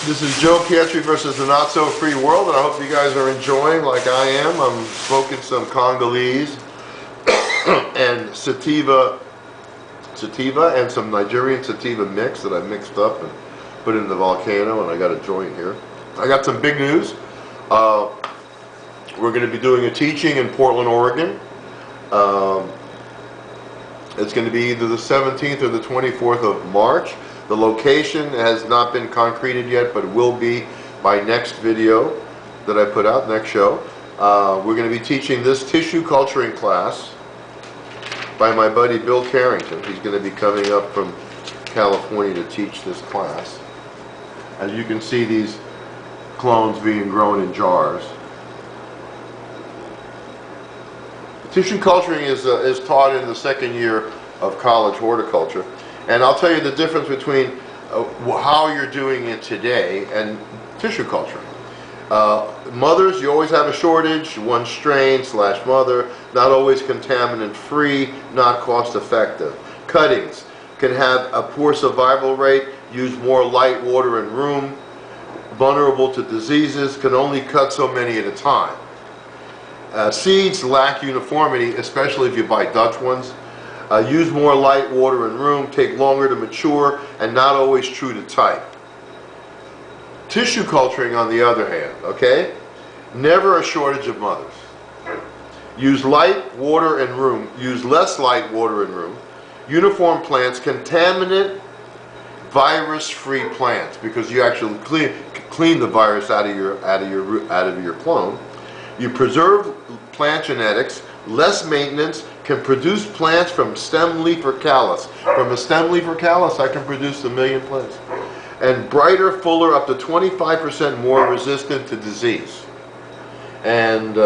This is Joe Pietri versus the Not So Free World, and I hope you guys are enjoying like I am. I'm smoking some Congolese and sativa and some Nigerian sativa mix that I mixed up and put in the volcano, and I got a joint here. I got some big news. We're going to be doing a teaching in Portland, Oregon. It's going to be either the 17th or the 24th of March. The location has not been concreted yet, but will be by next video that I put out, next show. We're going to be teaching this tissue culturing class by my buddy Bill Carrington. He's going to be coming up from California to teach this class. As you can see, these clones being grown in jars. Tissue culturing is taught in the second year of college horticulture. And I'll tell you the difference between how you're doing it today and tissue culturing. Mothers, you always have a shortage, one strain / mother, not always contaminant free, not cost effective. Cuttings can have a poor survival rate, use more light, water, and room, vulnerable to diseases, can only cut so many at a time. Seeds lack uniformity, especially if you buy Dutch ones. Use more light, water, and room, take longer to mature, and not always true to type. Tissue culturing, on the other hand, okay? Never a shortage of mothers. Use light, water, and room. Use less light, water, and room. Uniform plants, contaminant, virus-free plants, because you actually clean the virus out of your clone. You preserve plant genetics, less maintenance, can produce plants from stem, leaf, or callus. From a stem, leaf, or callus, I can produce 1 million plants. And brighter, fuller, up to 25% more resistant to disease. And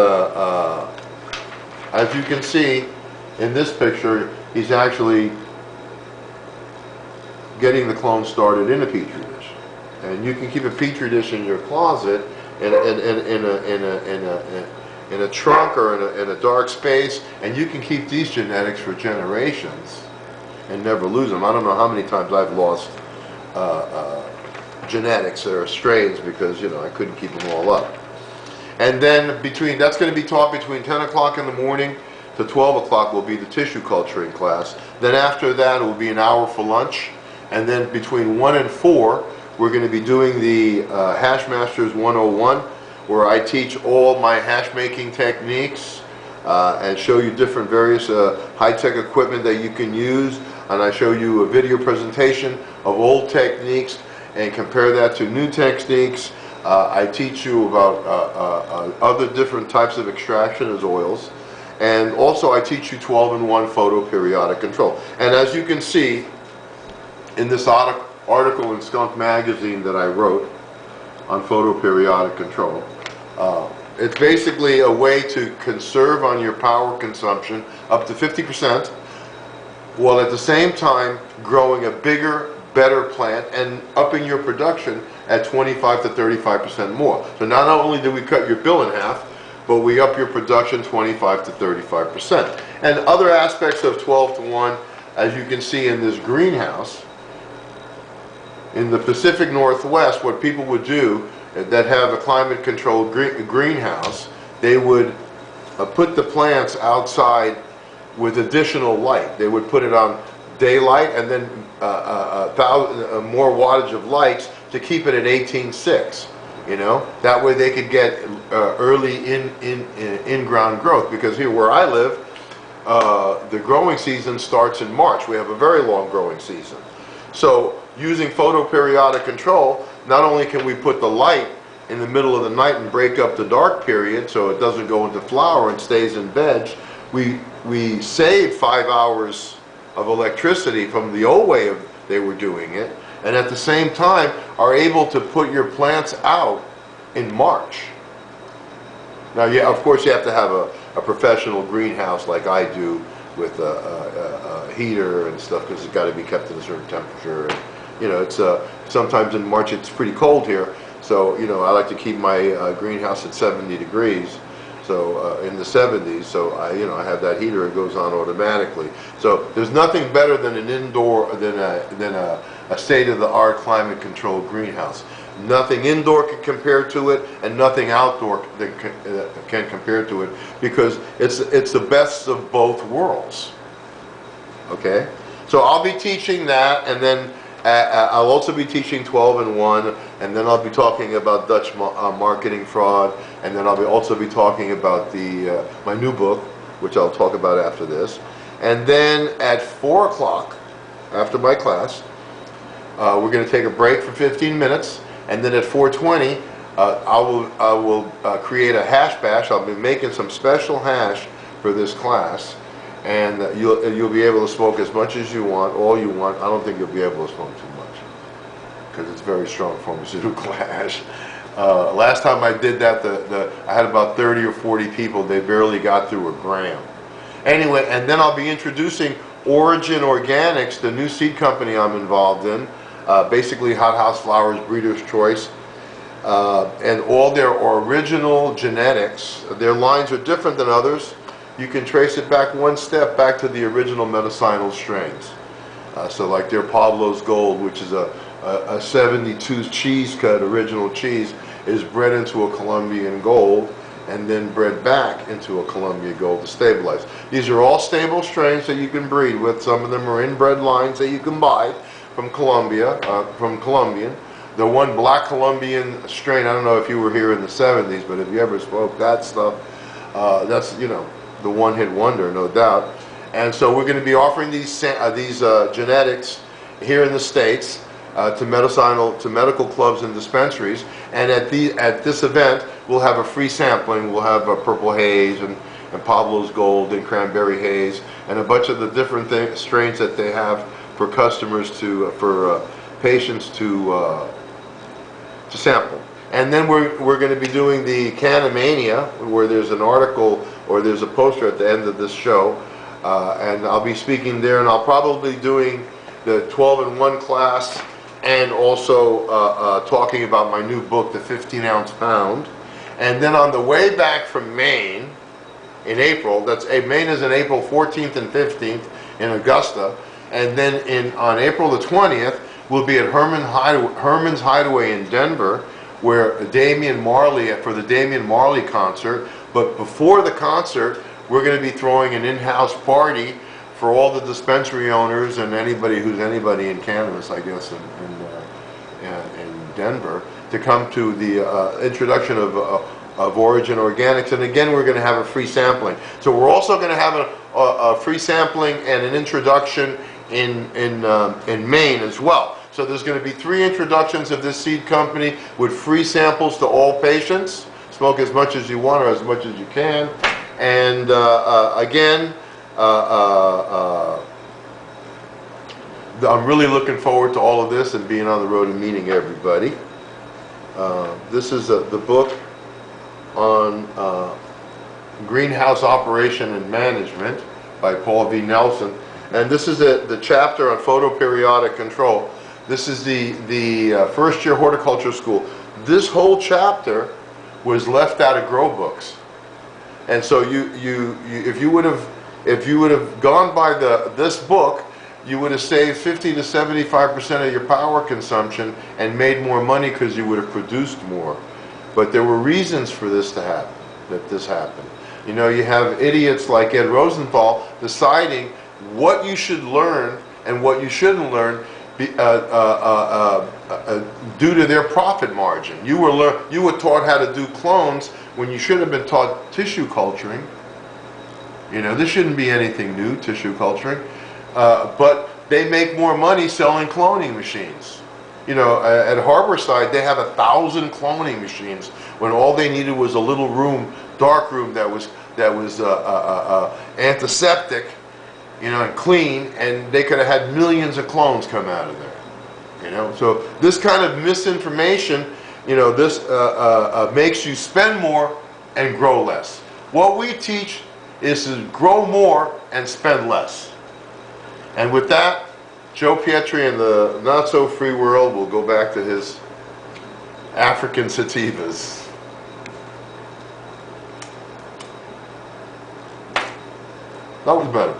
as you can see in this picture, he's actually getting the clone started in a Petri dish. And you can keep a Petri dish in your closet in a trunk or in a dark space, and you can keep these genetics for generations and never lose them. I don't know how many times I've lost genetics or strains because, you know, I couldn't keep them all up. And then that's going to be taught between 10 o'clock in the morning to 12 o'clock will be the tissue culturing class. Then after that it will be an hour for lunch, and then between 1 and 4 we're going to be doing the Hash Masters 101, where I teach all my hash making techniques and show you different various high-tech equipment that you can use, and I show you a video presentation of old techniques and compare that to new techniques. I teach you about other different types of extraction as oils, and also I teach you 12-in-1 photoperiodic control. And as you can see in this article in Skunk Magazine that I wrote on photoperiodic control, it's basically a way to conserve on your power consumption up to 50%, while at the same time growing a bigger, better plant and upping your production at 25 to 35% more. So not only do we cut your bill in half, but we up your production 25 to 35%. And other aspects of 12-to-1, as you can see in this greenhouse, in the Pacific Northwest, what people would do that have a climate-controlled greenhouse, they would put the plants outside with additional light. They would put it on daylight and then more wattage of lights to keep it at 18.6. You know, that way they could get early in-ground growth. Because here where I live, the growing season starts in March. We have a very long growing season. So using photoperiodic control, not only can we put the light in the middle of the night and break up the dark period so it doesn't go into flower and stays in veg, we save 5 hours of electricity from the old way they were doing it, and at the same time are able to put your plants out in March. Now, yeah, of course you have to have a professional greenhouse like I do with a heater and stuff, because it's got to be kept at a certain temperature. And, you know, it's sometimes in March it's pretty cold here, so you know I like to keep my greenhouse at 70 degrees, so in the 70s. So I have that heater; it goes on automatically. So there's nothing better than an indoor a state-of-the-art climate-controlled greenhouse. Nothing indoor can compare to it, and nothing outdoor that can compare to it, because it's the best of both worlds. Okay, so I'll be teaching that, and then I'll also be teaching 12-in-1, and then I'll be talking about Dutch marketing fraud, and then I'll also be talking about my new book, which I'll talk about after this. And then at 4 o'clock, after my class, we're going to take a break for 15 minutes, and then at 4:20, I will create a hash bash. I'll be making some special hash for this class, and you'll be able to smoke as much as you want, all you want. I don't think you'll be able to smoke too much, because it's very strong pharmaceutical hash. Last time I did that, I had about 30 or 40 people. They barely got through a gram. Anyway, and then I'll be introducing Origin Organics, the new seed company I'm involved in. Basically hothouse flowers, breeder's choice, and all their original genetics. Their lines are different than others. You can trace it back one step back to the original medicinal strains. So like their Pablo's Gold, which is a 72 cheese cut, original cheese, is bred into a Colombian Gold and then bred back into a Colombian Gold to stabilize. These are all stable strains that you can breed with. Some of them are inbred lines that you can buy from Colombia, from Colombian. The one black Colombian strain, I don't know if you were here in the 70s, but if you ever smoked that stuff, that's, you know, the one-hit wonder, no doubt. And so we're going to be offering these genetics here in the States to medical clubs and dispensaries. And at this event, we'll have a free sampling. We'll have a Purple Haze and Pablo's Gold and Cranberry Haze and a bunch of the different strains that they have for customers for patients to sample. And then we're going to be doing the Canamania, where there's an article or there's a poster at the end of this show, and I'll be speaking there, and I'll probably be doing the 12-in-1 class, and also talking about my new book, The 15-Ounce Pound. And then on the way back from Maine in April, Maine is in April 14th and 15th in Augusta. And then on April the 20th, we'll be at Herman's Hideaway in Denver, where Damian Marley, for the Damian Marley concert. But before the concert, we're going to be throwing an in-house party for all the dispensary owners and anybody who's anybody in cannabis, I guess, in Denver, to come to the introduction of Origin Organics. And again, we're going to have a free sampling. So we're also going to have a free sampling and an introduction in Maine as well. So there's going to be 3 introductions of this seed company with free samples to all patients. Smoke as much as you want or as much as you can. And again, I'm really looking forward to all of this and being on the road and meeting everybody. This is the book on greenhouse operation and management by Paul V. Nelson. And this is the chapter on photoperiodic control. This is the first year horticulture school. This whole chapter was left out of grow books. And so if you would have gone by this book, you would have saved 50 to 75% of your power consumption and made more money because you would have produced more. But there were reasons for this to happen, that this happened. You know, you have idiots like Ed Rosenthal deciding what you should learn and what you shouldn't learn due to their profit margin. You were taught how to do clones when you should have been taught tissue culturing. You know, this shouldn't be anything new, tissue culturing. But they make more money selling cloning machines. You know, at Harborside, they have 1,000 cloning machines when all they needed was a little room, dark room that was antiseptic, you know, and clean, and they could have had millions of clones come out of there. You know, so this kind of misinformation, you know, this makes you spend more and grow less. What we teach is to grow more and spend less. And with that, Joe Pietri in the not-so-free world will go back to his African sativas. That was better.